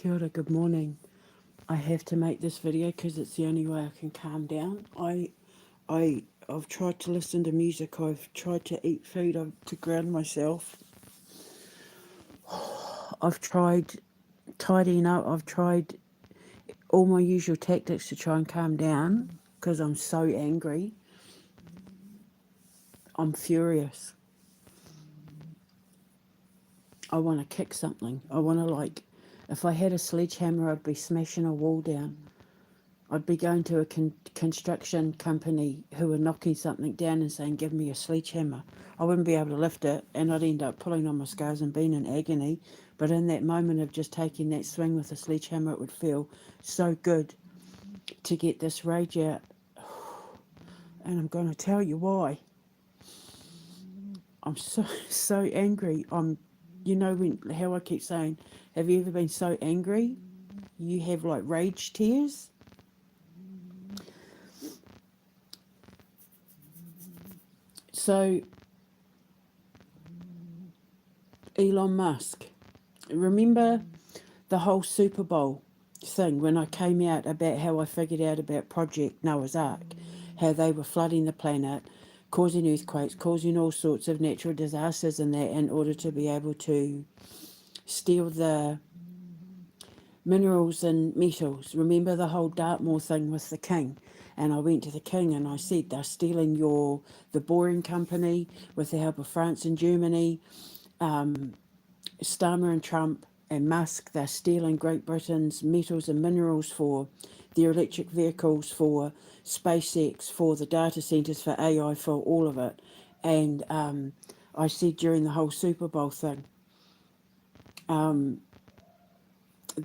Kia ora, good morning. I have to make this video because it's the only way I can calm down. I've tried to listen to music. I've tried to eat food to ground myself. I've tried tidying up. I've tried all my usual tactics to try and calm down because I'm so angry. I'm furious. I want to kick something. I want to, if I had a sledgehammer, I'd be smashing a wall down. I'd be going to a construction company who were knocking something down and saying, give me a sledgehammer. I wouldn't be able to lift it, and I'd end up pulling on my scars and being in agony. But in that moment of just taking that swing with a sledgehammer, it would feel so good to get this rage out. And I'm going to tell you why. I'm so angry. How I keep saying, have you ever been so angry? You have like rage tears. So, Elon Musk, remember the whole Super Bowl thing when I came out about how I figured out about Project Noah's Ark, how they were flooding the planet, causing earthquakes, causing all sorts of natural disasters and that in order to be able to steal the minerals and metals. Remember the whole Dartmoor thing with the king? And I went to the king and I said, they're stealing the Boring Company with the help of France and Germany, Starmer and Trump and Musk. They're stealing Great Britain's metals and minerals for their electric vehicles, for SpaceX, for the data centres, for AI, for all of it. And I said during the whole Super Bowl thing,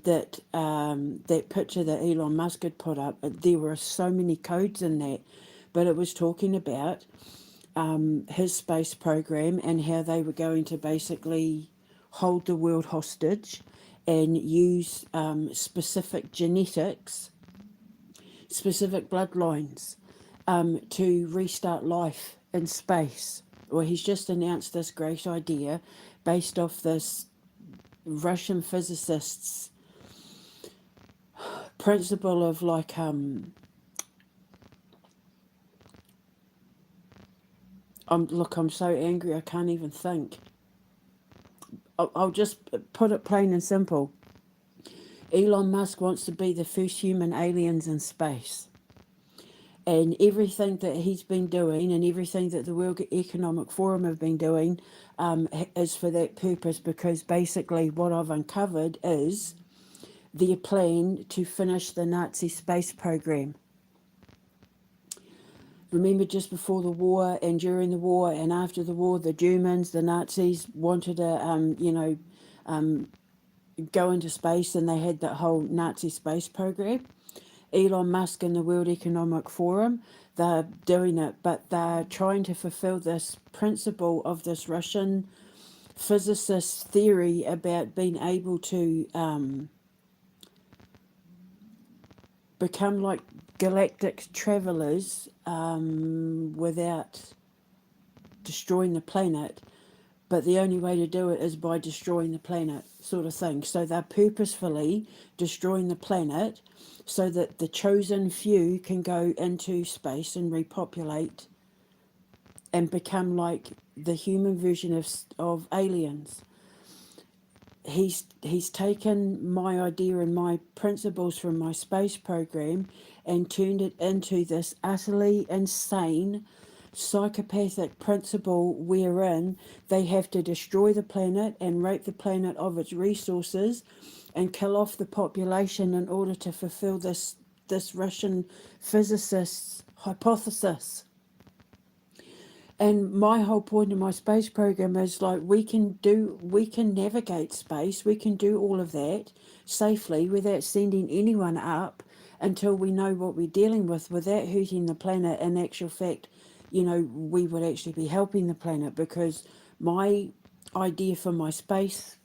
that picture that Elon Musk had put up, there were so many codes in that, but it was talking about his space program and how they were going to basically hold the world hostage and use specific genetics, specific bloodlines to restart life in space. Well, he's just announced this great idea based off this Russian physicist's principle of I'm so angry I can't even think. I'll just put it plain and simple. Elon Musk wants to be the first human aliens in space. And everything that he's been doing and everything that the World Economic Forum have been doing is for that purpose, because basically what I've uncovered is their plan to finish the Nazi space program. Remember, just before the war and during the war and after the war, the Germans, the Nazis wanted to, go into space, and they had that whole Nazi space program. Elon Musk and the World Economic Forum, they're doing it, but they're trying to fulfill this principle of this Russian physicist theory about being able to become like galactic travelers without destroying the planet, but the only way to do it is by destroying the planet, sort of thing. So they're purposefully destroying the planet so that the chosen few can go into space and repopulate and become like the human version of aliens. He's taken my idea and my principles from my space program and turned it into this utterly insane psychopathic principle wherein they have to destroy the planet and rape the planet of its resources and kill off the population in order to fulfill this Russian physicist's hypothesis. And my whole point in my space program is like we can navigate space, we can do all of that safely without sending anyone up until we know what we're dealing with without hurting the planet. In actual fact, we would actually be helping the planet, because my idea for my space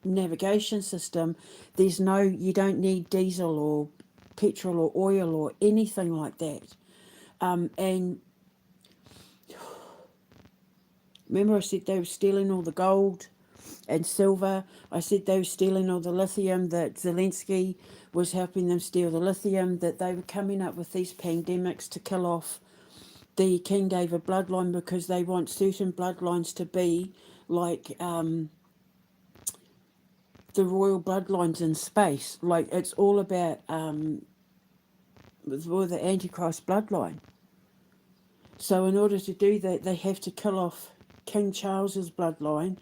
navigation system, you don't need diesel or petrol or oil or anything like that. And remember I said they were stealing all the gold and silver. I said they were stealing all the lithium, that Zelensky was helping them steal the lithium, that they were coming up with these pandemics to kill off the King David bloodline because they want certain bloodlines to be like the royal bloodlines in space. Like it's all about the Antichrist bloodline. So in order to do that, they have to kill off King Charles's bloodline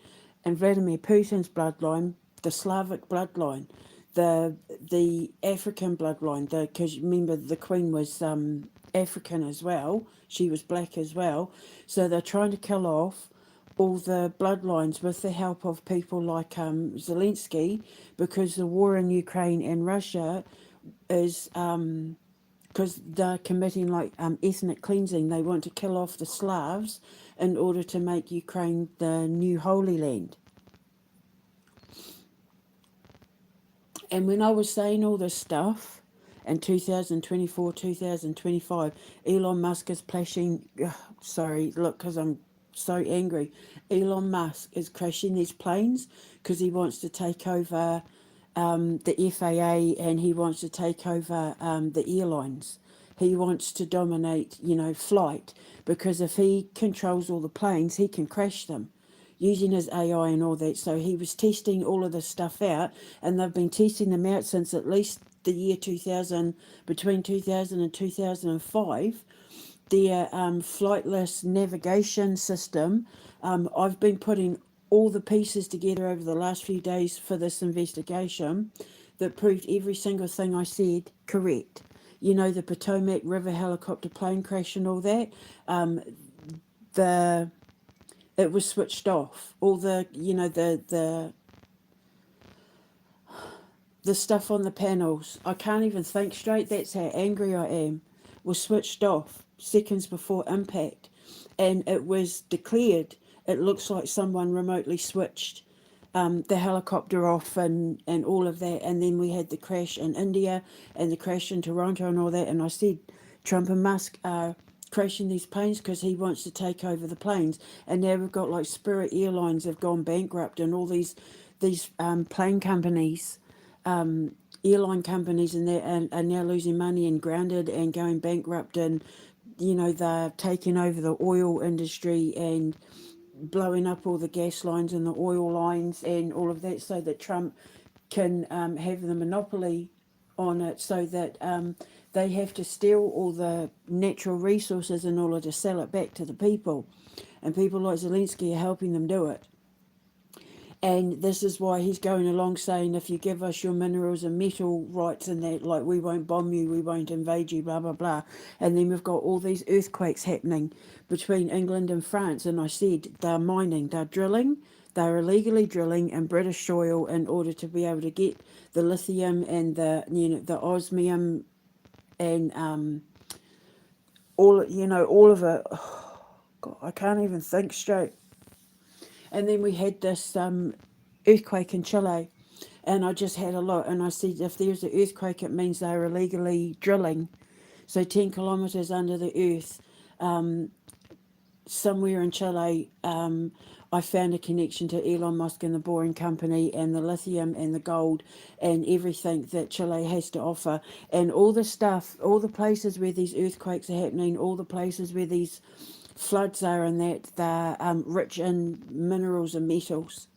and Vladimir Putin's bloodline, the Slavic bloodline, the African bloodline. Because remember the Queen was African as well. She was black as well. So they're trying to kill off all the bloodlines with the help of people like Zelensky, because the war in Ukraine and Russia is because they're committing like ethnic cleansing. They want to kill off the Slavs in order to make Ukraine the new Holy Land. And when I was saying all this stuff in 2024, 2025, Elon Musk is plashing. Sorry, look, because I'm so angry. Elon Musk is crashing these planes because he wants to take over the FAA, and he wants to take over the airlines. He wants to dominate, flight, because if he controls all the planes, he can crash them using his AI and all that. So he was testing all of this stuff out, and they've been testing them out since at least the year 2000, between 2000 and 2005. Their flightless navigation system. I've been putting all the pieces together over the last few days for this investigation that proved every single thing I said correct. The Potomac River helicopter plane crash and all that. It was switched off. All the the stuff on the panels, I can't even think straight. That's how angry I am. Was switched off seconds before impact, and it was declared. It looks like someone remotely switched the helicopter off and all of that. And then we had the crash in India and the crash in Toronto and all that. And I said Trump and Musk are crashing these planes because he wants to take over the planes. And now we've got like Spirit Airlines have gone bankrupt, and all these plane companies, airline companies, and they are now losing money and grounded and going bankrupt. And they're taking over the oil industry and blowing up all the gas lines and the oil lines and all of that, so that Trump can have the monopoly on it, so that they have to steal all the natural resources in order to sell it back to the people. And people like Zelensky are helping them do it. And this is why he's going along saying, if you give us your minerals and metal rights and that, like, we won't bomb you, we won't invade you, blah, blah, blah. And then we've got all these earthquakes happening between England and France. And I said, they're mining, they're drilling, they're illegally drilling in British soil in order to be able to get the lithium and the osmium and all of it. Oh, God, I can't even think straight. And then we had this earthquake in Chile, and I just had a look, and I said, if there's an earthquake, it means they're illegally drilling. So 10 kilometres under the earth, somewhere in Chile, I found a connection to Elon Musk and the Boring Company and the lithium and the gold and everything that Chile has to offer. And all the stuff, all the places where these earthquakes are happening, all the places where these floods are, and that they're rich in minerals and metals.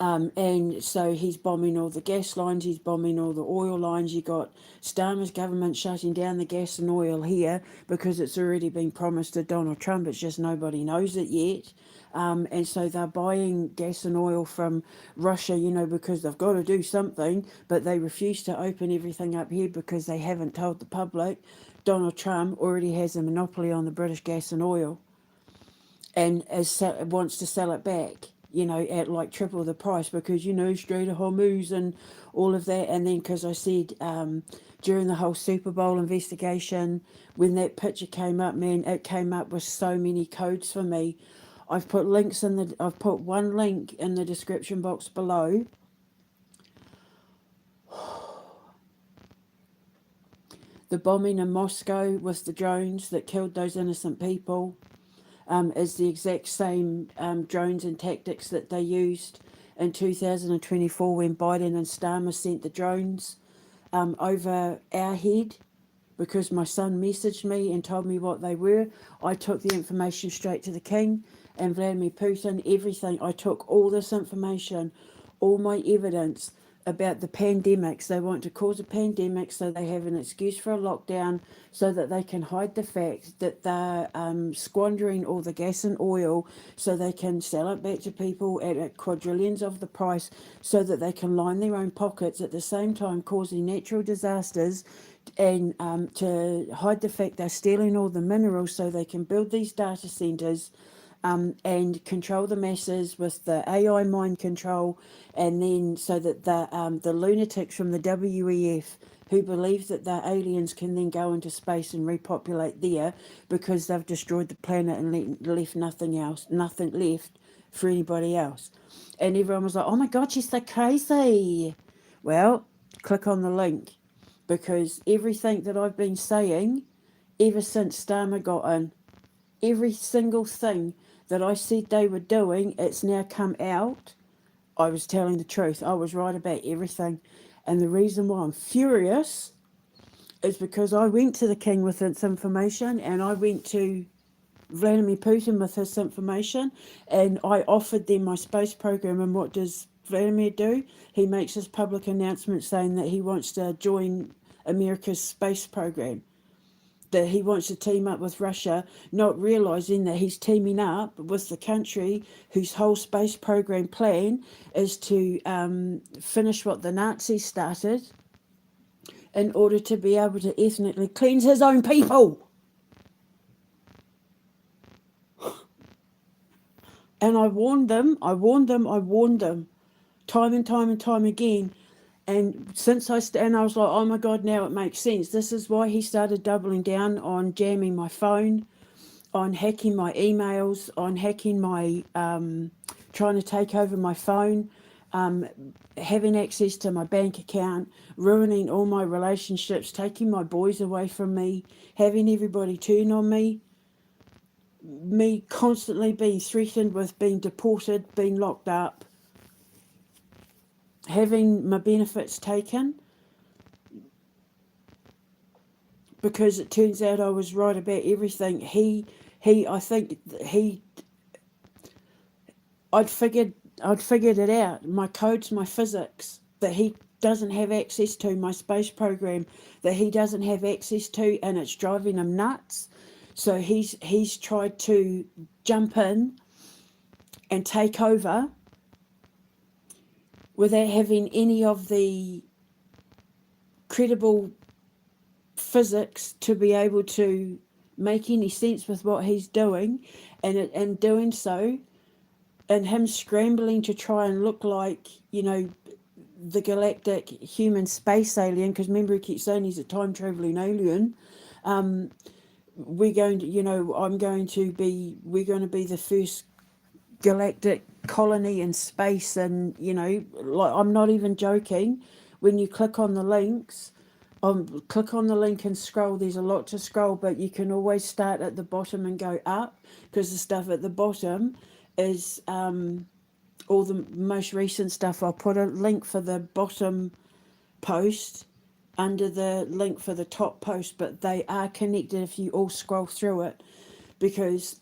And so he's bombing all the gas lines, he's bombing all the oil lines. You got Starmer's government shutting down the gas and oil here because it's already been promised to Donald Trump. It's just nobody knows it yet. And so they're buying gas and oil from Russia, because they've got to do something, but they refuse to open everything up here because they haven't told the public. Donald Trump already has a monopoly on the British gas and oil, and wants to sell it back, at like triple the price because, Strait of Hormuz and all of that. And then, because I said during the whole Super Bowl investigation, when that picture came up, man, it came up with so many codes for me. I've put one link in the description box below. The bombing in Moscow with the drones that killed those innocent people. is the exact same drones and tactics that they used in 2024 when Biden and Starmer sent the drones over our head, because my son messaged me and told me what they were. I took the information straight to the king and Vladimir Putin, everything. I took all this information, all my evidence about the pandemics. They want to cause a pandemic so they have an excuse for a lockdown, so that they can hide the fact that they're squandering all the gas and oil, so they can sell it back to people at quadrillions of the price, so that they can line their own pockets, at the same time causing natural disasters, and to hide the fact they're stealing all the minerals so they can build these data centers and control the masses with the AI mind control, and then so that the lunatics from the WEF who believe that the aliens can then go into space and repopulate there, because they've destroyed the planet and left nothing else, nothing left for anybody else. And everyone was like, oh my God, she's so crazy. Well, click on the link, because everything that I've been saying ever since Starmer got in, every single thing that I said they were doing, it's now come out. I was telling the truth. I was right about everything. And the reason why I'm furious is because I went to the king with this information, and I went to Vladimir Putin with his information, and I offered them my space program. And what does Vladimir do? He makes his public announcement saying that he wants to join America's space program, that he wants to team up with Russia, not realising that he's teaming up with the country whose whole space program plan is to finish what the Nazis started, in order to be able to ethnically cleanse his own people. And I warned them, time and time and time again. And since I was like, oh my God, now it makes sense. This is why he started doubling down on jamming my phone, on hacking my emails, on hacking my, trying to take over my phone, having access to my bank account, ruining all my relationships, taking my boys away from me, having everybody turn on me constantly being threatened with being deported, being locked up, having my benefits taken, because it turns out I was right about everything. I'd figured it out. My codes, my physics, that he doesn't have access to, my space program that he doesn't have access to, and it's driving him nuts. So he's tried to jump in and take over without having any of the credible physics to be able to make any sense with what he's doing, and in doing so, and him scrambling to try and look like, the galactic human space alien, because remember he keeps saying he's a time traveling alien. We're going to we're going to be the first galactic colony in space, and like, I'm not even joking. When you click on the links, click on the link and scroll, there's a lot to scroll, but you can always start at the bottom and go up, because the stuff at the bottom is all the most recent stuff. I'll put a link for the bottom post under the link for the top post, but they are connected if you all scroll through it, because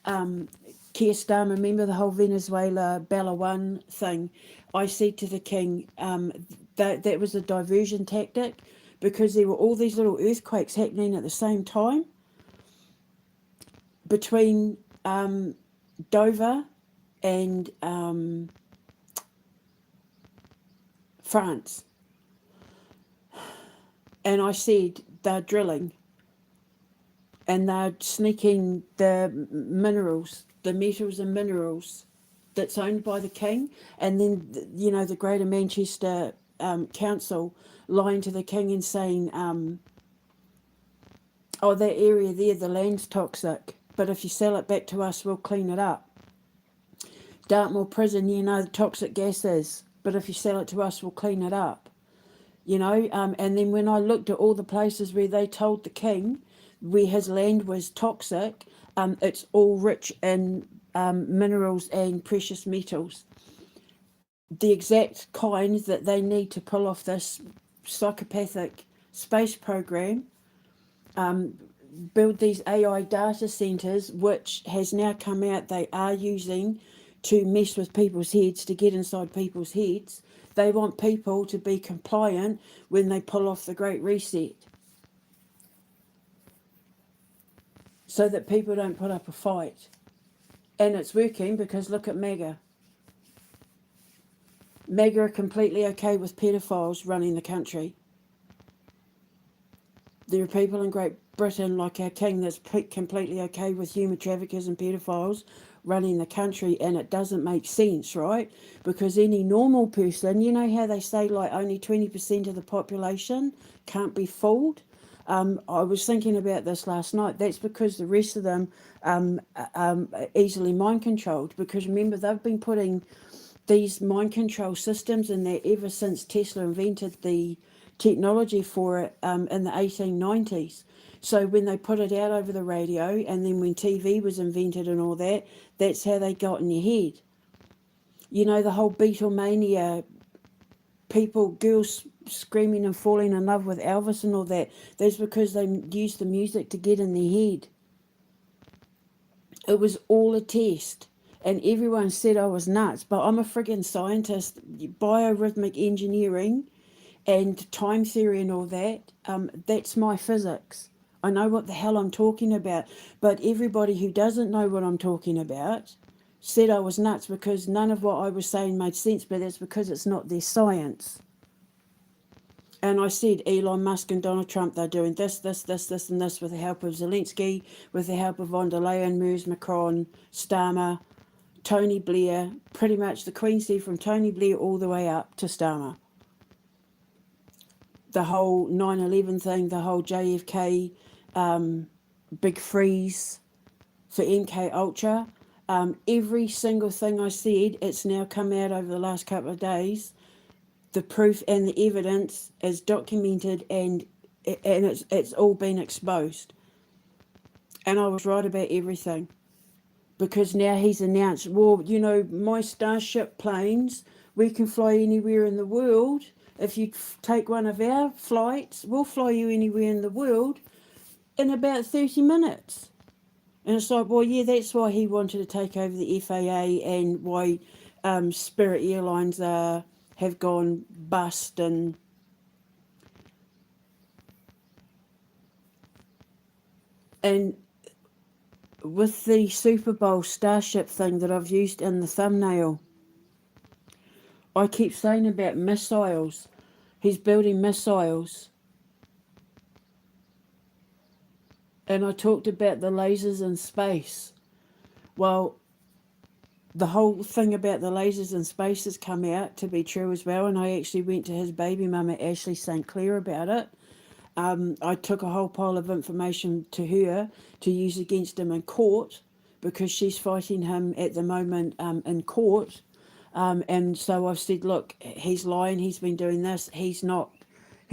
Keir Starmer, remember the whole Venezuela Bella One thing? I said to the king that was a diversion tactic, because there were all these little earthquakes happening at the same time between Dover and France. And I said, they're drilling and they're sneaking the minerals, the metals and minerals that's owned by the king. And then, the Greater Manchester Council lying to the king and saying, oh, that area there, the land's toxic, but if you sell it back to us, we'll clean it up. Dartmoor Prison, the toxic gas is, but if you sell it to us, we'll clean it up. And then when I looked at all the places where they told the king where his land was toxic, It's all rich in minerals and precious metals, the exact kinds that they need to pull off this psychopathic space program, build these AI data centers, which has now come out they are using to mess with people's heads, to get inside people's heads. They want people to be compliant when they pull off the Great Reset, so that people don't put up a fight. And it's working, because look at MAGA. MAGA are completely okay with pedophiles running the country. There are people in Great Britain, like our king, that's completely okay with human traffickers and pedophiles running the country, and it doesn't make sense, right? Because any normal person, you know how they say like only 20% of the population can't be fooled? I was thinking about this last night. That's because the rest of them are easily mind controlled, because remember, they've been putting these mind control systems in there ever since Tesla invented the technology for it in the 1890s. So when they put it out over the radio, and then when TV was invented and all that, that's how they got in your head. You know, the whole Beatlemania, people, girls screaming and falling in love with Elvis and all that, that's because they used the music to get in their head. It was all a test. And everyone said I was nuts, but I'm a friggin' scientist, biorhythmic engineering and time theory and all that. That's my physics. I know what the hell I'm talking about. But everybody who doesn't know what I'm talking about said I was nuts, because none of what I was saying made sense, but that's because it's not their science. And I said Elon Musk and Donald Trump, they're doing this, and this with the help of Zelensky, with the help of von der Leyen, Merz, Macron, Starmer, Tony Blair, pretty much the Queen said from Tony Blair all the way up to Starmer. The whole 9/11 thing, the whole JFK big freeze for MK Ultra, every single thing I said, it's now come out over the last couple of days. The proof and the evidence is documented, and it's all been exposed. And I was right about everything. Because now he's announced, well, you know, my Starship planes, we can fly anywhere in the world. If you take one of our flights, we'll fly you anywhere in the world in about 30 minutes. And it's like, well, yeah, that's why he wanted to take over the FAA, and why Spirit Airlines have gone bust. And with the Super Bowl Starship thing that I've used in the thumbnail, I keep saying about missiles. He's building missiles. And I talked about the lasers in space. Well, the whole thing about the lasers in space has come out to be true as well. And I actually went to his baby mama, Ashley St. Clair, about it. I took a whole pile of information to her to use against him in court, because she's fighting him at the moment in court. And so I've said, look, he's lying. He's been doing this. He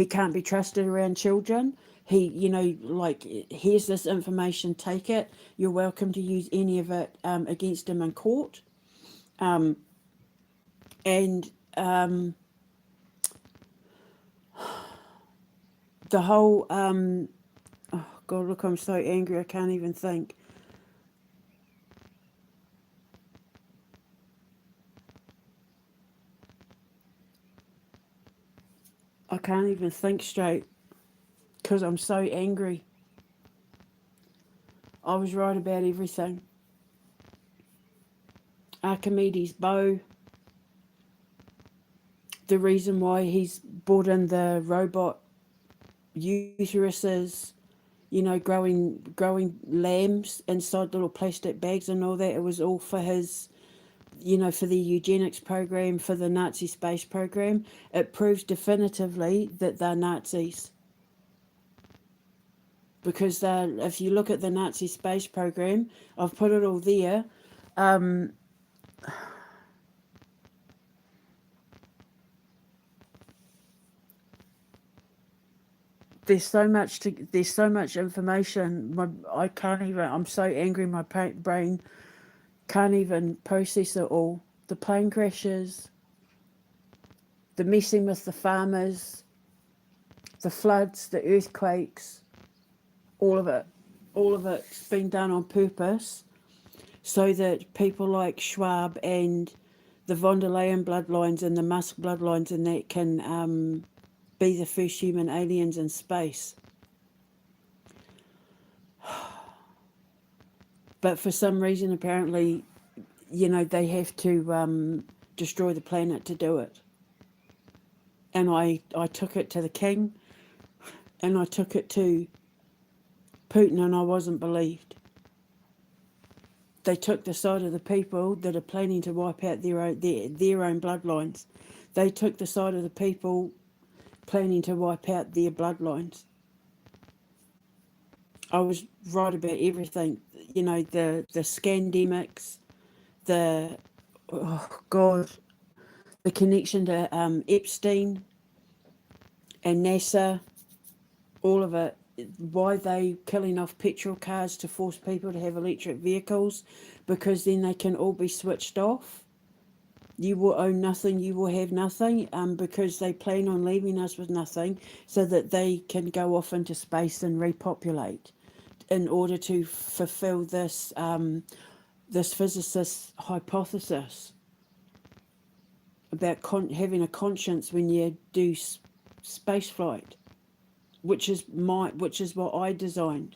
can't be trusted around children. He, you know, like, here's this information, take it. You're welcome to use any of it against him in court. And the whole, oh God, look, I'm so angry, I can't even think. I can't even think straight, because I'm so angry. I was right about everything. Archimedes' bow, the reason why he's brought in the robot uteruses, you know, growing lambs inside little plastic bags and all that, it was all for his, you know, for the eugenics program, for the Nazi space program. It proves definitively that they're Nazis. Because if you look at the Nazi space program, I've put it all there. there's so much information. I can't even. I'm so angry. My brain can't even process it all. The plane crashes, the messing with the farmers, the floods, the earthquakes, all of it. All of it's been done on purpose so that people like Schwab and the von der Leyen bloodlines and the Musk bloodlines and that can be the first human aliens in space. But for some reason, apparently, they have to destroy the planet to do it. And I took it to the king, and I took it to Putin, and I wasn't believed. They took the side of the people that are planning to wipe out their own bloodlines. They took the side of the people planning to wipe out their bloodlines. I was right about everything. The scandemics, the connection to Epstein and NASA, all of it. Why they killing off petrol cars to force people to have electric vehicles, because then they can all be switched off. You will own nothing, you will have nothing, because they plan on leaving us with nothing so that they can go off into space and repopulate in order to fulfill this this physicist's hypothesis about having a conscience when you do space flight, which is what I designed.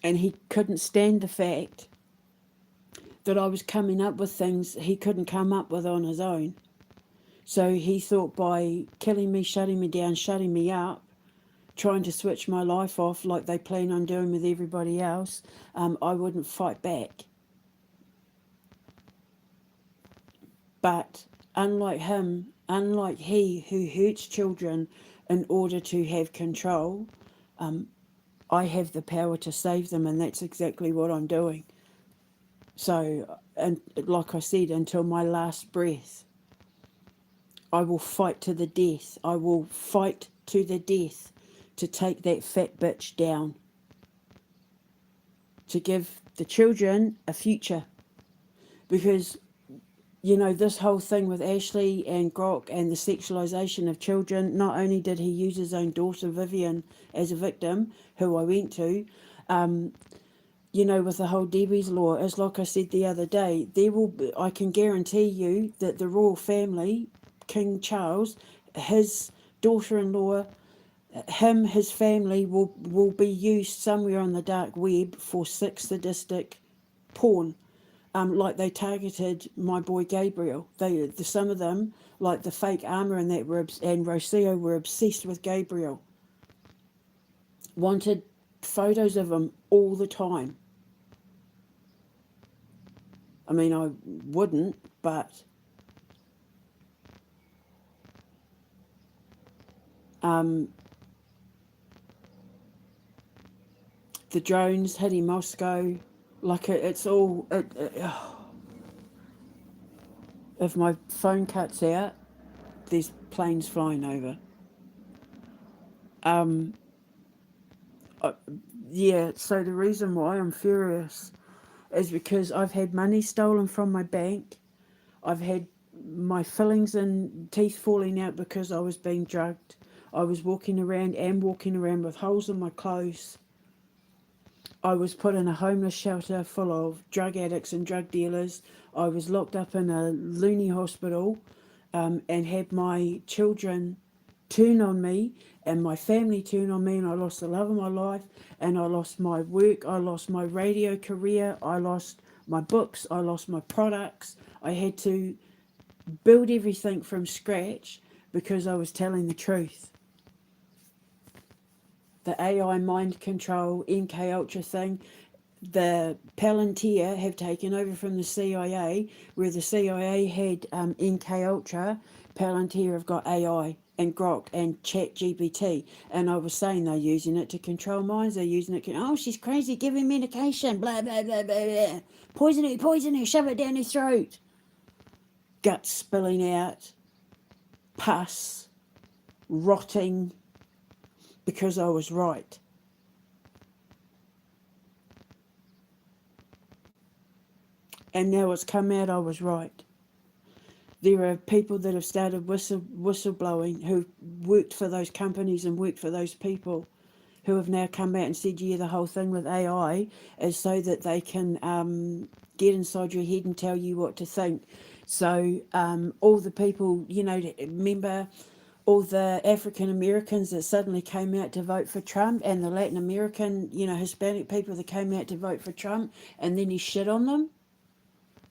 And he couldn't stand the fact that I was coming up with things he couldn't come up with on his own. So he thought by killing me, shutting me down, shutting me up, trying to switch my life off like they plan on doing with everybody else, I wouldn't fight back. But unlike he who hurts children in order to have control, I have the power to save them, and that's exactly what I'm doing. So, and like I said, until my last breath, I will fight to the death. I will fight to the death to take that fat bitch down, to give the children a future. Because this whole thing with Ashley and Grok and the sexualization of children, not only did he use his own daughter Vivian as a victim, who I went to, with the whole Debbie's law, as like I said the other day, I can guarantee you that the royal family, King Charles, his daughter-in-law, his family will be used somewhere on the dark web for sex sadistic porn. Like they targeted my boy Gabriel. Some of them, like the fake armor and Rocio, were obsessed with Gabriel. Wanted photos of him all the time. I mean, I wouldn't, but the drones hitting Moscow, like it's all. If my phone cuts out, there's planes flying over. So the reason why I'm furious is because I've had money stolen from my bank. I've had my fillings and teeth falling out because I was being drugged. I was walking around with holes in my clothes. I was put in a homeless shelter full of drug addicts and drug dealers. I was locked up in a loony hospital and had my children turn on me and my family turn on me, and I lost the love of my life, and I lost my work, I lost my radio career, I lost my books, I lost my products. I had to build everything from scratch because I was telling the truth. The AI mind control, MK Ultra thing, the Palantir have taken over from the CIA, where the CIA had MK Ultra, Palantir have got AI and Grok and Chat GPT. And I was saying they're using it to control minds, they're using it, she's crazy, give him medication, blah, blah, blah, blah, blah. Poison her, shove it down his throat. Guts spilling out, pus, rotting, because I was right. And now it's come out I was right. There are people that have started whistleblowing who worked for those companies and worked for those people who have now come out and said, yeah, the whole thing with AI is so that they can get inside your head and tell you what to think. So all the people, remember all the African Americans that suddenly came out to vote for Trump, and the Latin American, Hispanic people that came out to vote for Trump, and then he shit on them.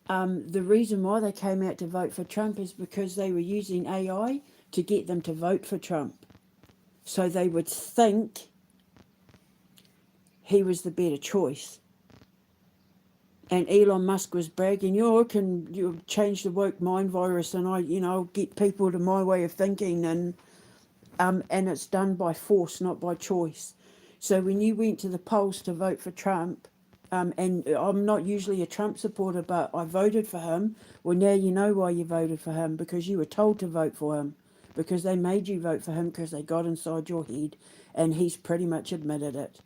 The reason why they came out to vote for Trump is because they were using AI to get them to vote for Trump. So they would think he was the better choice. And Elon Musk was bragging, you change the woke mind virus, and I'll get people to my way of thinking, and it's done by force, not by choice. So when you went to the polls to vote for Trump, and I'm not usually a Trump supporter, but I voted for him. Well, now you know why you voted for him, because you were told to vote for him, because they made you vote for him, because they got inside your head, and he's pretty much admitted it.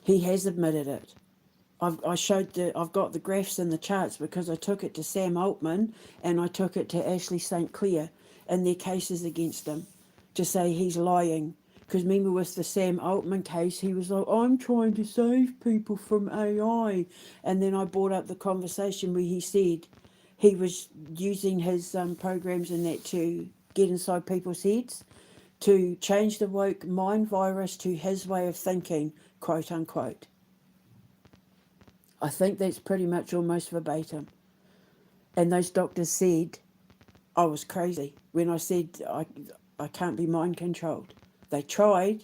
He has admitted it. I've got the graphs and the charts, because I took it to Sam Altman and I took it to Ashley St. Clair in their cases against him to say he's lying. Because remember with the Sam Altman case, he was like, I'm trying to save people from AI. And then I brought up the conversation where he said he was using his programs and that to get inside people's heads, to change the woke mind virus to his way of thinking, quote unquote. I think that's pretty much almost verbatim. And those doctors said I was crazy when I said I can't be mind controlled. They tried.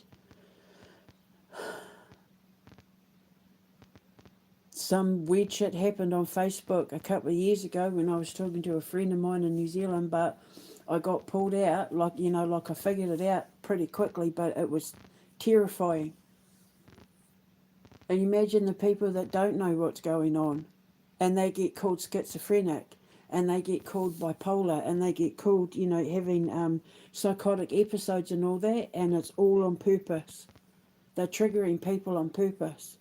Some weird shit happened on Facebook a couple of years ago when I was talking to a friend of mine in New Zealand, but I got pulled out, like I figured it out pretty quickly, but it was terrifying. And imagine the people that don't know what's going on, and they get called schizophrenic, and they get called bipolar, and they get called, having psychotic episodes and all that, and it's all on purpose. They're triggering people on purpose.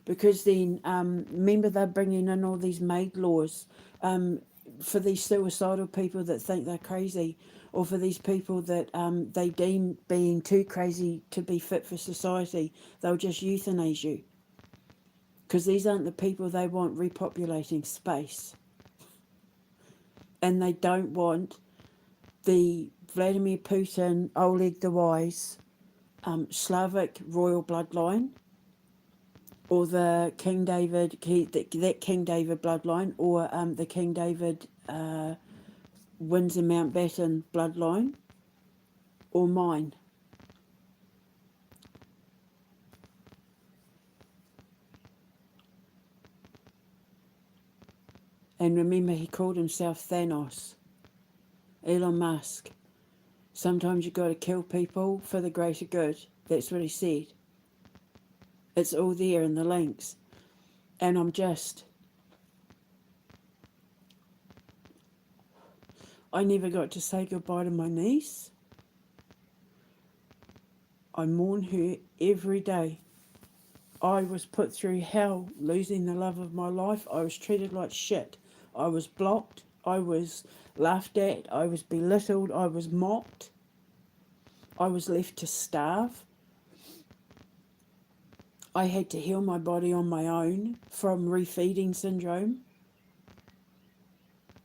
Because then, remember, they're bringing in all these MAID laws for these suicidal people that think they're crazy, or for these people that they deem being too crazy to be fit for society. They'll just euthanize you. Because these aren't the people they want repopulating space. And they don't want the Vladimir Putin, Oleg the Wise, Slavic royal bloodline, or the King David, that King David bloodline, or the King David Windsor Mountbatten bloodline, or mine. And remember, he called himself Thanos. Elon Musk. Sometimes you got to kill people for the greater good. That's what he said. It's all there in the links. And I never got to say goodbye to my niece. I mourn her every day. I was put through hell losing the love of my life. I was treated like shit. I was blocked. I was laughed at. I was belittled. I was mocked. I was left to starve. I had to heal my body on my own from refeeding syndrome.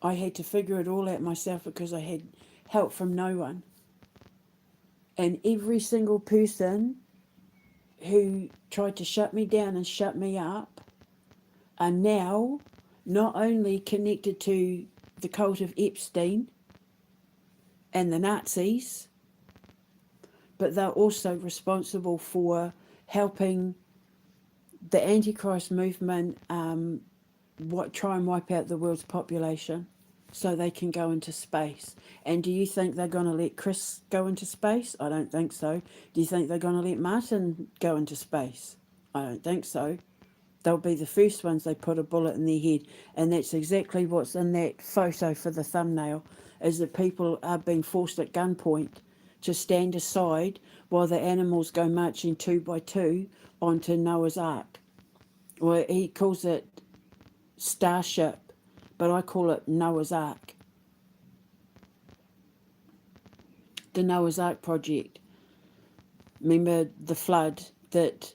I had to figure it all out myself because I had help from no one. And every single person who tried to shut me down and shut me up are now not only connected to the cult of Epstein and the Nazis, but they're also responsible for helping the Antichrist movement try and wipe out the world's population so they can go into space. And do you think they're going to let Chris go into space? I don't think so. Do you think they're going to let Martin go into space? I don't think so. They'll be the first ones they put a bullet in their head. And that's exactly what's in that photo for the thumbnail, is that people are being forced at gunpoint to stand aside while the animals go marching 2 by 2 onto Noah's Ark. Well, he calls it Starship, but I call it Noah's Ark. The Noah's Ark project. Remember the flood that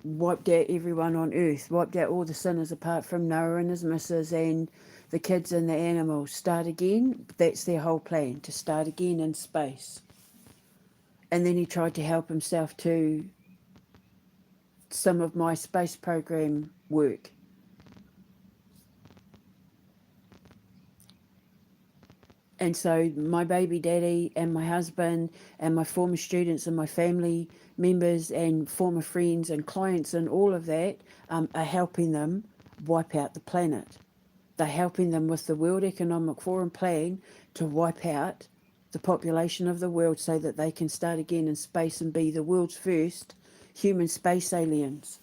wiped out everyone on earth, wiped out all the sinners apart from Noah and his missus and the kids and the animals. Start again. That's their whole plan, to start again in space. And then he tried to help himself to some of my space program work. And so my baby daddy and my husband and my former students and my family members and former friends and clients and all of that are helping them wipe out the planet. They're helping them with the World Economic Forum plan to wipe out the population of the world so that they can start again in space and be the world's first human space aliens.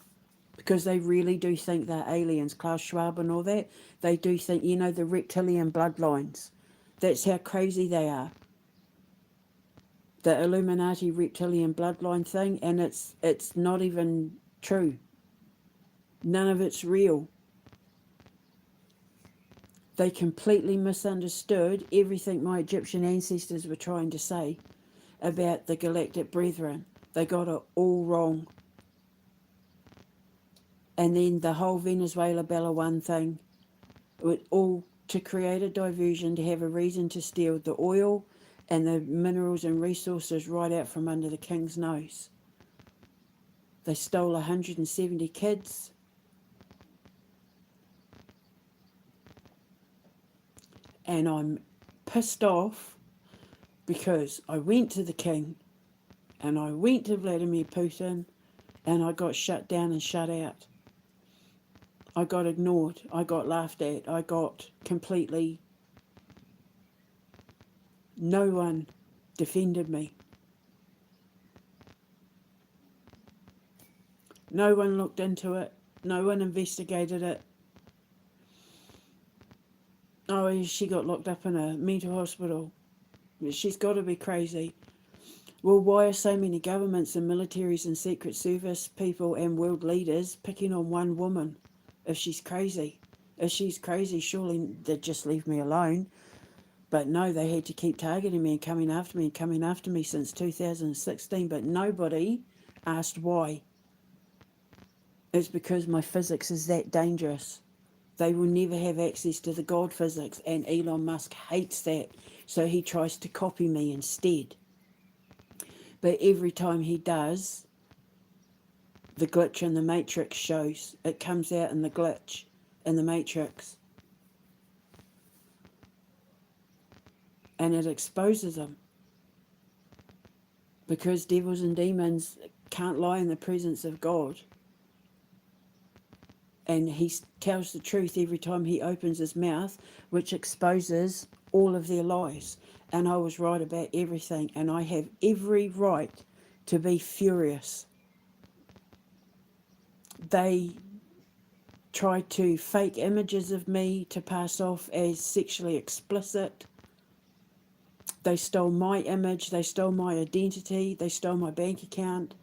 Because they really do think they're aliens, Klaus Schwab and all that. They do think, the reptilian bloodlines. That's how crazy they are. The Illuminati reptilian bloodline thing, and it's not even true. None of it's real. They completely misunderstood everything my Egyptian ancestors were trying to say about the galactic brethren. They got it all wrong. And then the whole Venezuela Bella One thing, it all to create a diversion, to have a reason to steal the oil and the minerals and resources right out from under the king's nose. They stole 170 kids. And I'm pissed off because I went to the king and I went to Vladimir Putin and I got shut down and shut out. I got ignored. I got laughed at. I got completely... No one defended me. No one looked into it. No one investigated it. Oh, she got locked up in a mental hospital. She's got to be crazy. Well, why are so many governments and militaries and secret service people and world leaders picking on one woman? If she's crazy. If she's crazy, surely they'd just leave me alone. But no, they had to keep targeting me and coming after me since 2016. But nobody asked why. It's because my physics is that dangerous. They will never have access to the God physics, and Elon Musk hates that. So he tries to copy me instead. But every time he does, the glitch in the Matrix shows. It comes out in the glitch in the Matrix. And it exposes him. Because devils and demons can't lie in the presence of God. And he tells the truth every time he opens his mouth, which exposes all of their lies. And I was right about everything. And I have every right to be furious. They tried to fake images of me to pass off as sexually explicit. They stole my image, they stole my identity, they stole my bank account,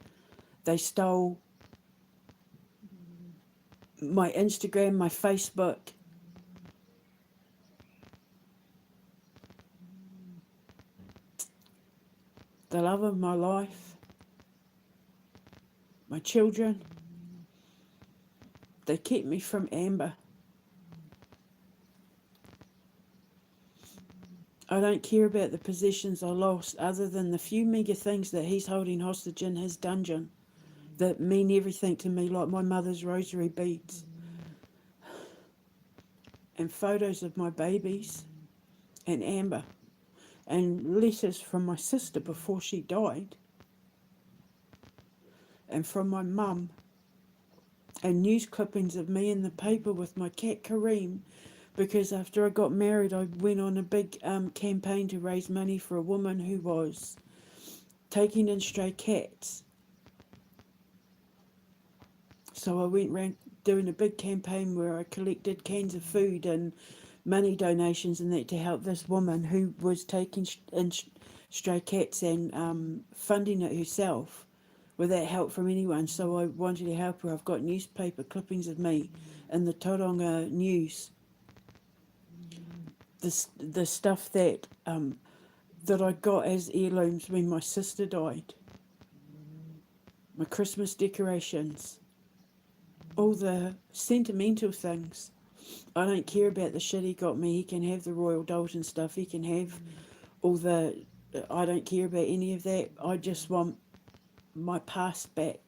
they stole my Instagram, my Facebook. The love of my life, my children. They kept me from Amber. I don't care about the possessions I lost other than the few meager things that he's holding hostage in his dungeon that mean everything to me, like my mother's rosary beads and photos of my babies and Amber and letters from my sister before she died and from my mum and news clippings of me in the paper with my cat Kareem. Because after I got married, I went on a big campaign to raise money for a woman who was taking in stray cats. So I went around doing a big campaign where I collected cans of food and money donations and that to help this woman who was taking in stray cats and funding it herself without help from anyone. So I wanted to help her. I've got newspaper clippings of me in the Tauranga News. The stuff that I got as heirlooms when my sister died. My Christmas decorations. All the sentimental things. I don't care about the shit he got me. He can have the Royal Dalton stuff. He can have all the... I don't care about any of that. I just want my past back.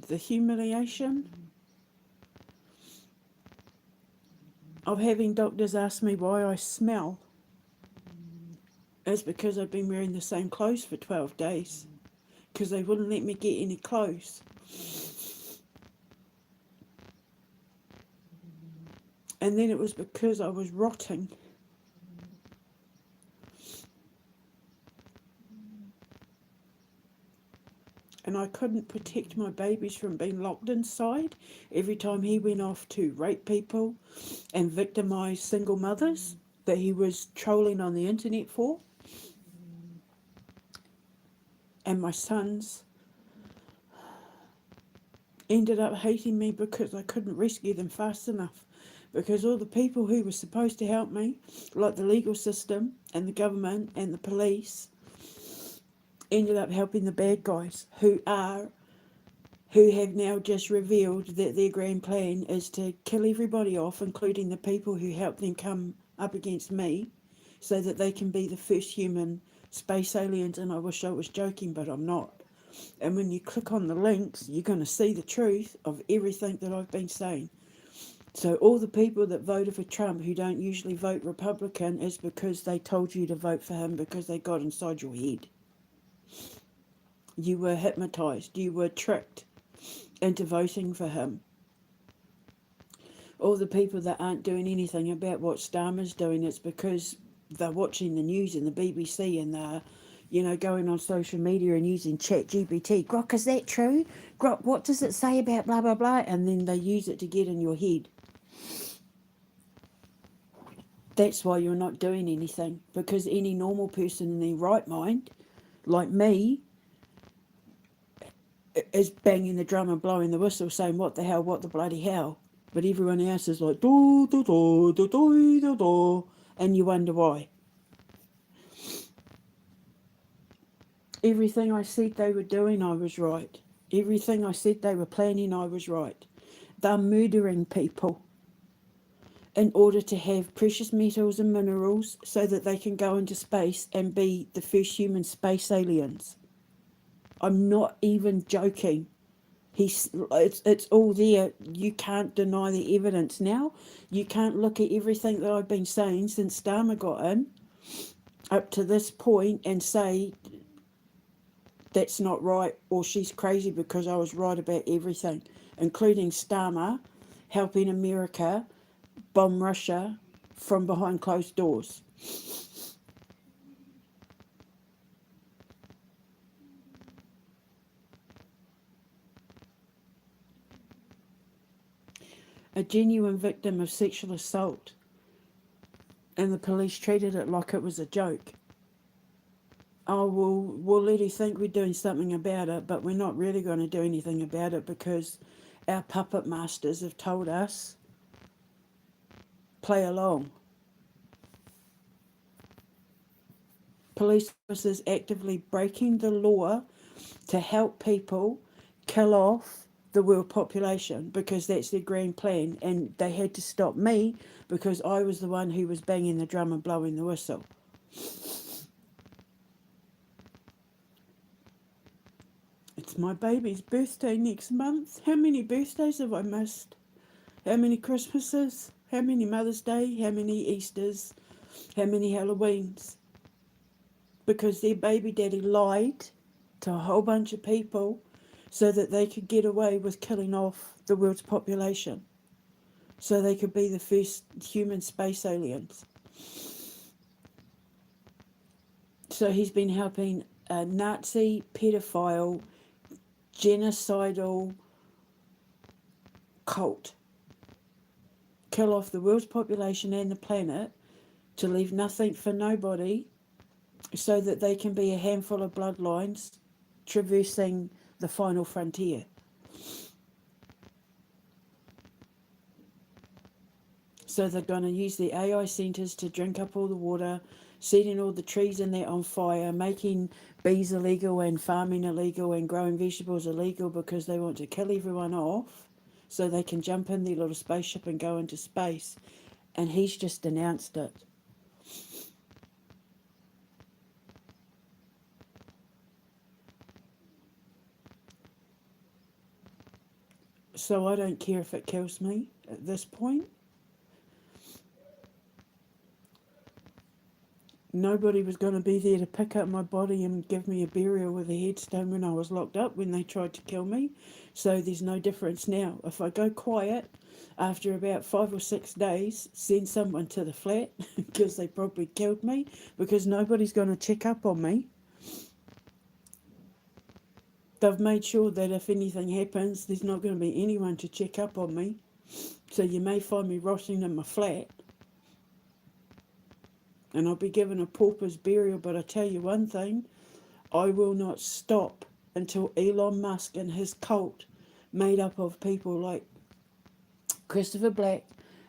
The humiliation of having doctors ask me why I smell is because I've been wearing the same clothes for 12 days because they wouldn't let me get any clothes. And then it was because I was rotting. And I couldn't protect my babies from being locked inside every time he went off to rape people and victimise single mothers that he was trolling on the internet for. And my sons ended up hating me because I couldn't rescue them fast enough. Because all the people who were supposed to help me, like the legal system and the government and the police, ended up helping the bad guys who have now just revealed that their grand plan is to kill everybody off, including the people who helped them come up against me, so that they can be the first human space aliens. And I wish I was joking, but I'm not. And when you click on the links, you're going to see the truth of everything that I've been saying. So all the people that voted for Trump who don't usually vote Republican is because they told you to vote for him because they got inside your head. You were hypnotised. You were tricked into voting for him. All the people that aren't doing anything about what Starmer's doing, it's because they're watching the news and the BBC and they're, going on social media and using ChatGPT. Grok, is that true? Grok, what does it say about blah, blah, blah? And then they use it to get in your head. That's why you're not doing anything. Because any normal person in their right mind, like me, is banging the drum and blowing the whistle saying, what the hell, what the bloody hell. But everyone else is like, do, do, do, do, do, do, do. And you wonder why. Everything I said they were doing, I was right. Everything I said they were planning, I was right. They're murdering people in order to have precious metals and minerals so that they can go into space and be the first human space aliens. I'm not even joking. It's all there. You can't deny the evidence now. You can't look at everything that I've been saying since Starmer got in up to this point and say that's not right or she's crazy because I was right about everything, including Starmer helping America bomb Russia from behind closed doors. A genuine victim of sexual assault, and the police treated it like it was a joke. Oh, we'll let you think we're doing something about it, but we're not really going to do anything about it because our puppet masters have told us, play along. Police officers actively breaking the law to help people kill off the world population because that's their grand plan, and they had to stop me because I was the one who was banging the drum and blowing the whistle. It's my baby's birthday next month. How many birthdays have I missed? How many Christmases? How many Mother's Day? How many Easters? How many Halloweens? Because their baby daddy lied to a whole bunch of people so that they could get away with killing off the world's population, so they could be the first human space aliens. So he's been helping a Nazi pedophile genocidal cult. Kill off the world's population and the planet to leave nothing for nobody so that they can be a handful of bloodlines traversing the final frontier. So they're going to use the AI centres to drink up all the water, setting all the trees in there on fire, making bees illegal and farming illegal and growing vegetables illegal because they want to kill everyone off so they can jump in their little spaceship and go into space. And he's just announced it. So I don't care if it kills me at this point. Nobody was going to be there to pick up my body and give me a burial with a headstone when I was locked up when they tried to kill me. So there's no difference now. If I go quiet, after about 5 or 6 days, send someone to the flat because they probably killed me, because nobody's going to check up on me. They've made sure that if anything happens, there's not going to be anyone to check up on me. So you may find me rotting in my flat. And I'll be given a pauper's burial, but I tell you one thing, I will not stop until Elon Musk and his cult, made up of people like Christopher Black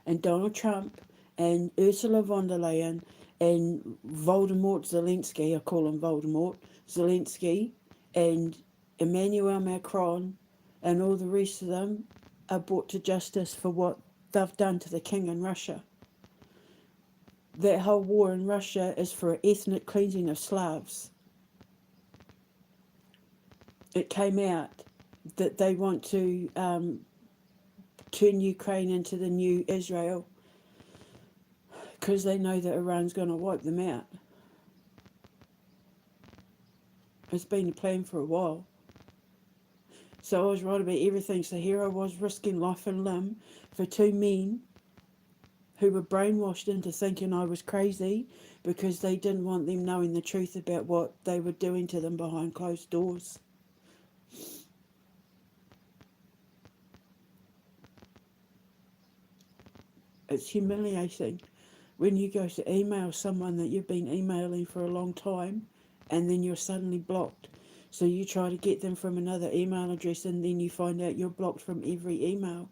and Donald Trump and Ursula von der Leyen and Voldemort Zelensky, I call him Voldemort Zelensky, and Emmanuel Macron and all the rest of them are brought to justice for what they've done to the king in Russia. That whole war in Russia is for ethnic cleansing of Slavs. It came out that they want to turn Ukraine into the new Israel because they know that Iran's going to wipe them out. It's been a plan for a while. So I was right about everything. So here I was risking life and limb for two men who were brainwashed into thinking I was crazy because they didn't want them knowing the truth about what they were doing to them behind closed doors. It's humiliating when you go to email someone that you've been emailing for a long time and then you're suddenly blocked. So you try to get them from another email address and then you find out you're blocked from every email.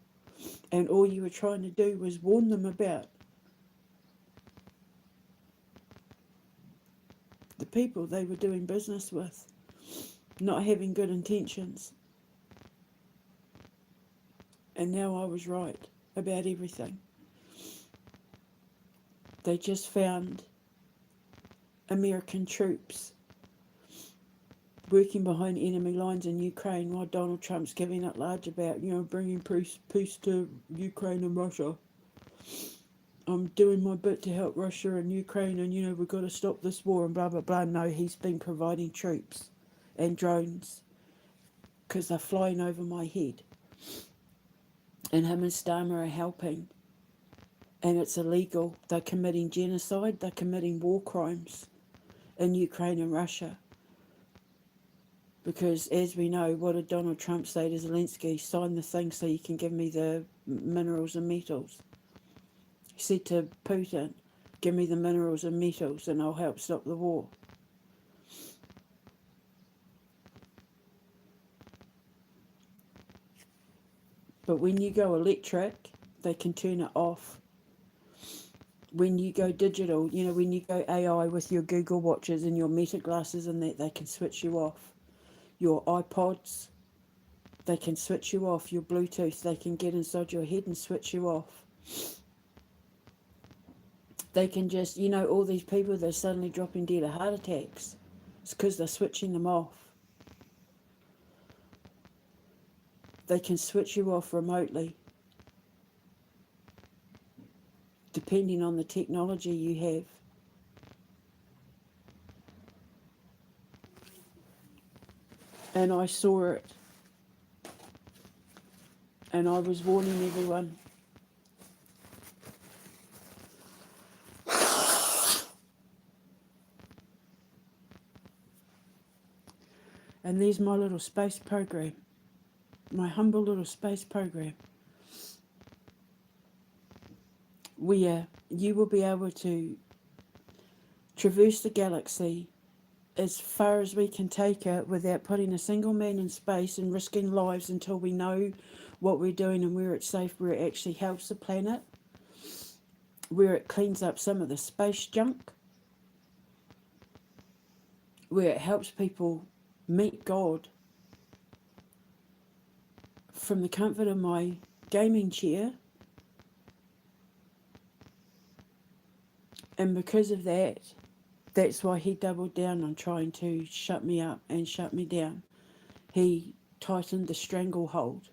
And all you were trying to do was warn them about the people they were doing business with, not having good intentions. And now I was right about everything. They just found American troops working behind enemy lines in Ukraine while Donald Trump's giving it large about, bringing peace to Ukraine and Russia. I'm doing my bit to help Russia and Ukraine and, we've got to stop this war and blah, blah, blah. No, he's been providing troops and drones because they're flying over my head. And him and Starmer are helping. And it's illegal. They're committing genocide. They're committing war crimes in Ukraine and Russia. Because, as we know, what did Donald Trump say to Zelensky? Sign the thing so you can give me the minerals and metals. He said to Putin, give me the minerals and metals and I'll help stop the war. But when you go electric, they can turn it off. When you go digital, when you go AI with your Google watches and your Meta glasses and that, they can switch you off. Your iPods, they can switch you off. Your Bluetooth, they can get inside your head and switch you off. They can just, all these people that are suddenly dropping dead of heart attacks. It's because they're switching them off. They can switch you off remotely, depending on the technology you have. And I saw it. And I was warning everyone. And there's my little space program. my humble little space program, where you will be able to traverse the galaxy as far as we can take it without putting a single man in space and risking lives until we know what we're doing and where it's safe, where it actually helps the planet, where it cleans up some of the space junk, where it helps people meet God from the comfort of my gaming chair. And because of that, that's why he doubled down on trying to shut me up and shut me down. He tightened the stranglehold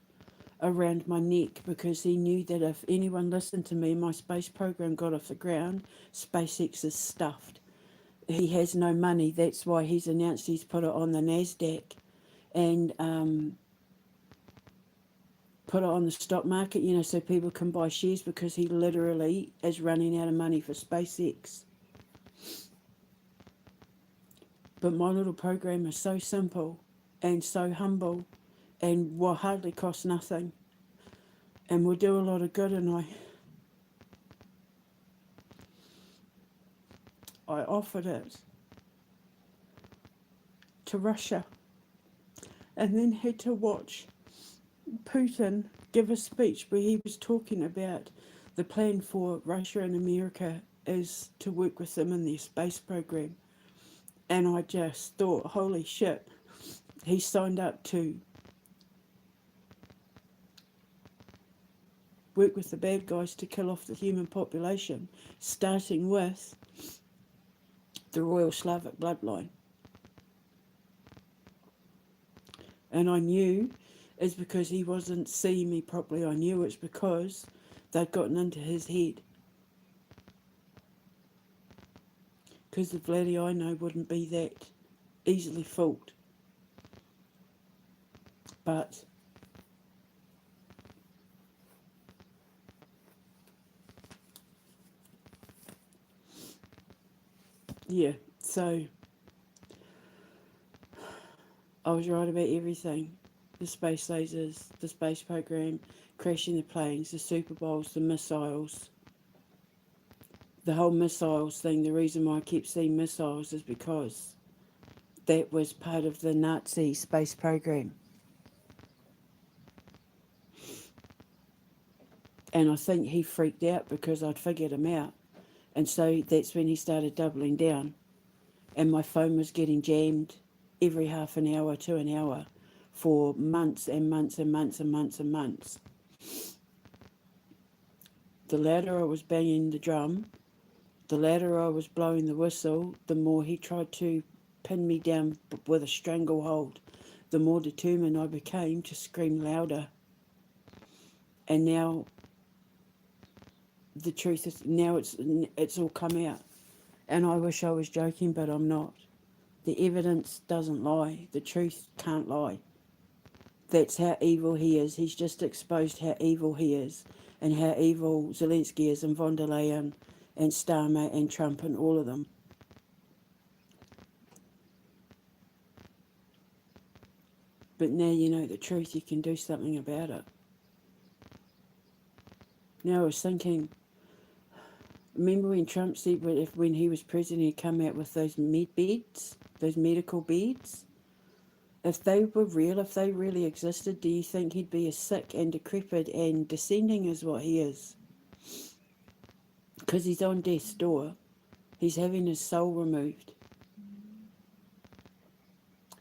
around my neck because he knew that if anyone listened to me, my space program got off the ground, SpaceX is stuffed. He has no money. That's why he's announced he's put it on the NASDAQ and put it on the stock market, so people can buy shares, because he literally is running out of money for SpaceX. But my little program is so simple and so humble and will hardly cost nothing and will do a lot of good, and I offered it to Russia and then had to watch Putin give a speech where he was talking about the plan for Russia and America is to work with them in their space program. And I just thought, holy shit, he signed up to work with the bad guys to kill off the human population, starting with the Royal Slavic bloodline. And I knew it's because he wasn't seeing me properly. I knew it's because they'd gotten into his head. Because the Vladdy I know wouldn't be that easily fooled. But yeah, so I was right about everything. The space lasers, the space program, crashing the planes, the Super Bowls, the missiles. The whole missiles thing, the reason why I keep seeing missiles is because that was part of the Nazi space program. And I think he freaked out because I'd figured him out. And so that's when he started doubling down. And my phone was getting jammed every half an hour to an hour for months and months and months and months and months. The louder I was banging the drum, the louder I was blowing the whistle, the more he tried to pin me down with a stranglehold, the more determined I became to scream louder. And now the truth is, now it's all come out. And I wish I was joking, but I'm not. The evidence doesn't lie. The truth can't lie. That's how evil he is. He's just exposed how evil he is and how evil Zelensky is and von der Leyen and Starmer and Trump and all of them. But now you know the truth, you can do something about it. Now I was thinking, remember when Trump said when he was president he'd come out with those med beds, those medical beds? If they were real, if they really existed, do you think he'd be as sick and decrepit and descending as what he is? Because he's on death's door. He's having his soul removed.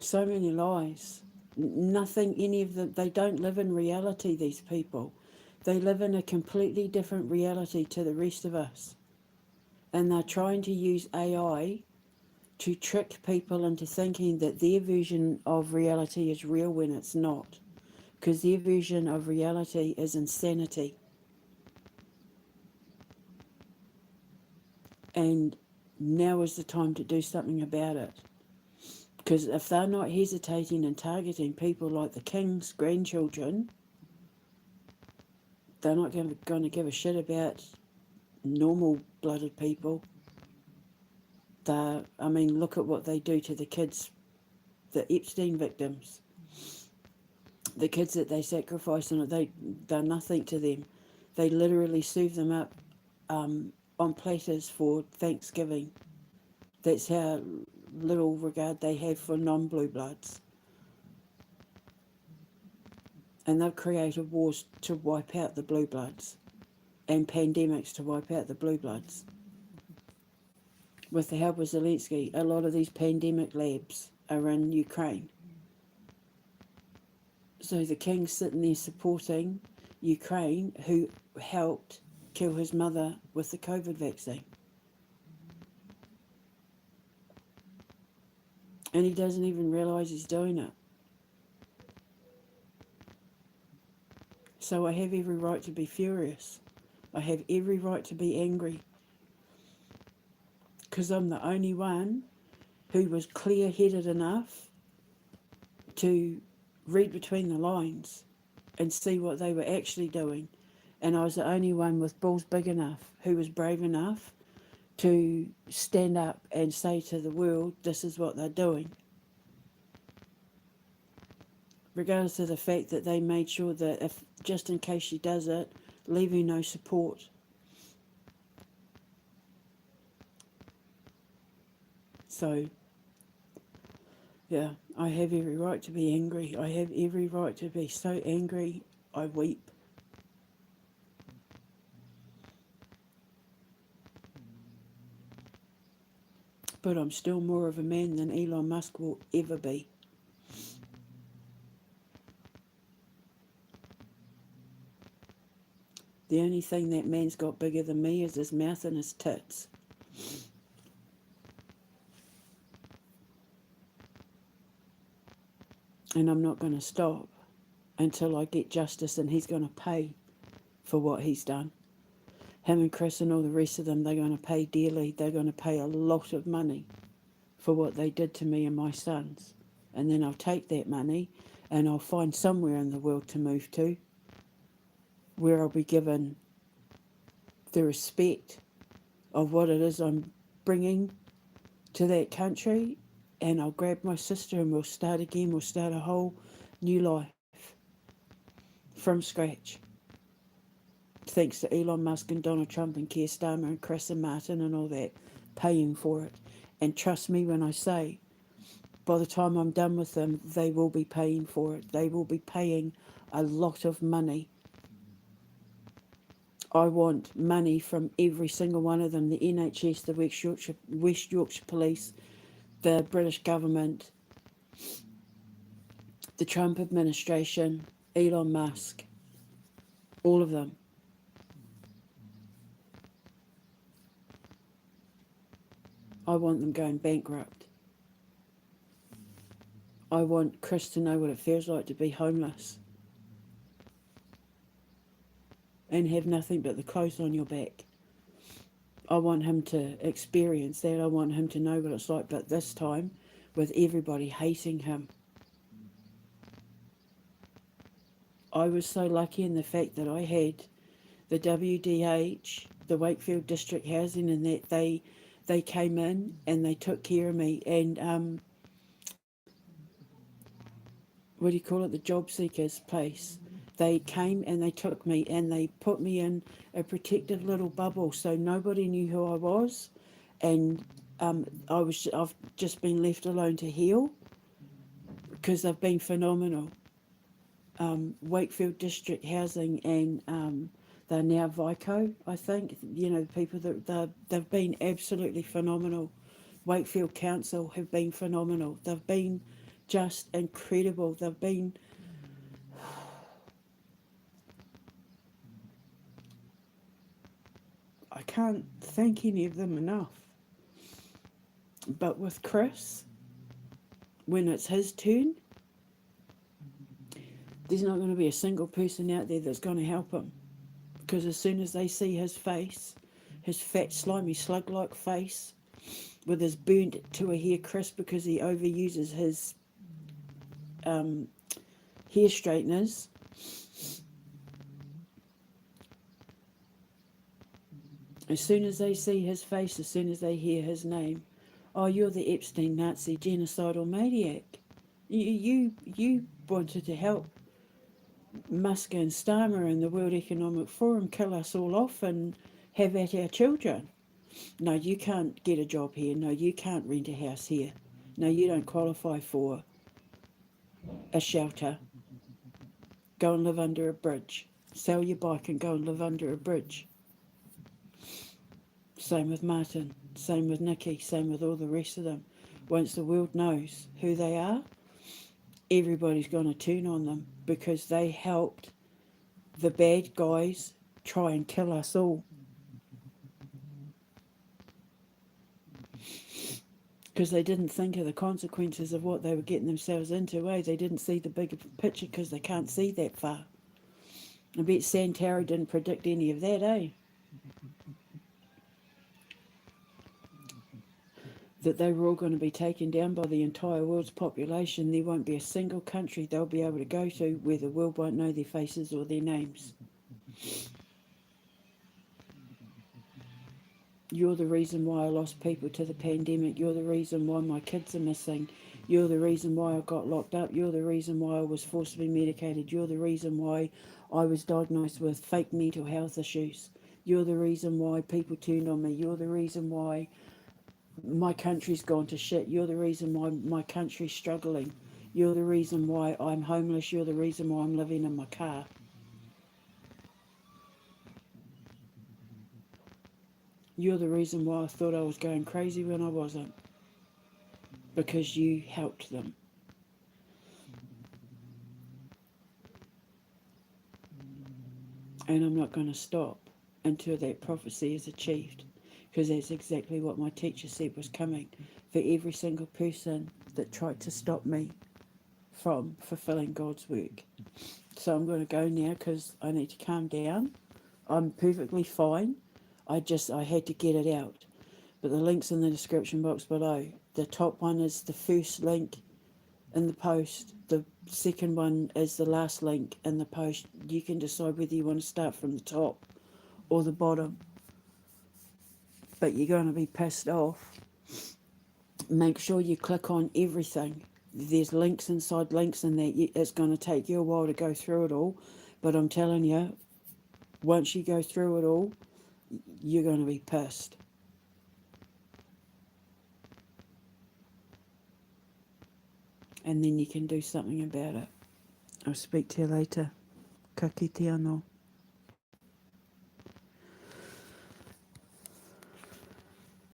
So many lies. Nothing, any of them, they don't live in reality, these people. They live in a completely different reality to the rest of us. And they're trying to use AI to trick people into thinking that their version of reality is real when it's not. Because their version of reality is insanity. And now is the time to do something about it. Because if they're not hesitating and targeting people like the king's grandchildren, they're not going to give a shit about normal-blooded people. Look at what they do to the kids, the Epstein victims. The kids that they sacrifice, and they're nothing to them. They literally serve them up on platters for Thanksgiving. That's how little regard they have for non-blue bloods. And they've created wars to wipe out the blue bloods and pandemics to wipe out the blue bloods. With the help of Zelensky, a lot of these pandemic labs are in Ukraine. So the king's sitting there supporting Ukraine, who helped kill his mother with the COVID vaccine. And he doesn't even realise he's doing it. So I have every right to be furious. I have every right to be angry. Because I'm the only one who was clear-headed enough to read between the lines and see what they were actually doing. And I was the only one with balls big enough who was brave enough to stand up and say to the world, this is what they're doing. Regardless of the fact that they made sure that if just in case she does it, leave her no support. So, yeah, I have every right to be angry. I have every right to be so angry I weep. But I'm still more of a man than Elon Musk will ever be. The only thing that man's got bigger than me is his mouth and his tits. And I'm not going to stop until I get justice, and he's going to pay for what he's done. Him and Chris and all the rest of them, they're going to pay dearly. They're going to pay a lot of money for what they did to me and my sons. And then I'll take that money and I'll find somewhere in the world to move to where I'll be given the respect of what it is I'm bringing to that country, and I'll grab my sister and we'll start again. We'll start a whole new life from scratch. Thanks to Elon Musk and Donald Trump and Keir Starmer and Chris and Martin and all that, paying for it. And trust me when I say, by the time I'm done with them, they will be paying for it. They will be paying a lot of money. I want money from every single one of them, the NHS, the West Yorkshire Police, the British government, the Trump administration, Elon Musk, all of them. I want them going bankrupt. I want Chris to know what it feels like to be homeless and have nothing but the clothes on your back. I want him to experience that. I want him to know what it's like, but this time with everybody hating him. I was so lucky in the fact that I had the WDH, the Wakefield District Housing, and that they came in and they took care of me. And what do you call it? The job seekers place. They came and they took me and they put me in a protected little bubble so nobody knew who I was, and I've just been left alone to heal because they've been phenomenal. Wakefield District Housing and they're now Vico, I think. You know, people that they've been absolutely phenomenal. Wakefield Council have been phenomenal. They've been just incredible. They've been I can't thank any of them enough. But with Chris, when it's his turn, there's not going to be a single person out there that's going to help him. Because as soon as they see his face, his fat, slimy, slug-like face, with his burnt to a hair crisp because he overuses his hair straighteners, as soon as they see his face, as soon as they hear his name, oh, you're the Epstein Nazi genocidal maniac. You wanted to help Musk and Starmer and the World Economic Forum kill us all off and have at our children. No, you can't get a job here. No, you can't rent a house here. No, you don't qualify for a shelter. Go and live under a bridge. Sell your bike and go and live under a bridge. Same with Martin. Same with Nikki. Same with all the rest of them. Once the world knows who they are, everybody's going to turn on them because they helped the bad guys try and kill us all. Because they didn't think of the consequences of what they were getting themselves into, eh? They didn't see the bigger picture because they can't see that far. I bet Santara didn't predict any of that, eh? That they were all going to be taken down by the entire world's population. There won't be a single country they'll be able to go to where the world won't know their faces or their names. You're the reason why I lost people to the pandemic. You're the reason why my kids are missing. You're the reason why I got locked up. You're the reason why I was forced to be medicated. You're the reason why I was diagnosed with fake mental health issues. You're the reason why people turned on me. You're the reason why my country's gone to shit. You're the reason why my country's struggling. You're the reason why I'm homeless. You're the reason why I'm living in my car. You're the reason why I thought I was going crazy when I wasn't. Because you helped them. And I'm not going to stop until that prophecy is achieved. Because that's exactly what my teacher said was coming for every single person that tried to stop me from fulfilling God's work. So I'm going to go now because I need to calm down. I'm perfectly fine. I had to get it out. But the link's in the description box below. The top one is the first link in the post. The second one is the last link in the post. You can decide whether you want to start from the top or the bottom. But you're going to be pissed off. Make sure you click on everything. There's links inside links in that. It's going to take you a while to go through it all. But I'm telling you, once you go through it all, you're going to be pissed. And then you can do something about it. I'll speak to you later. Ka kite anō.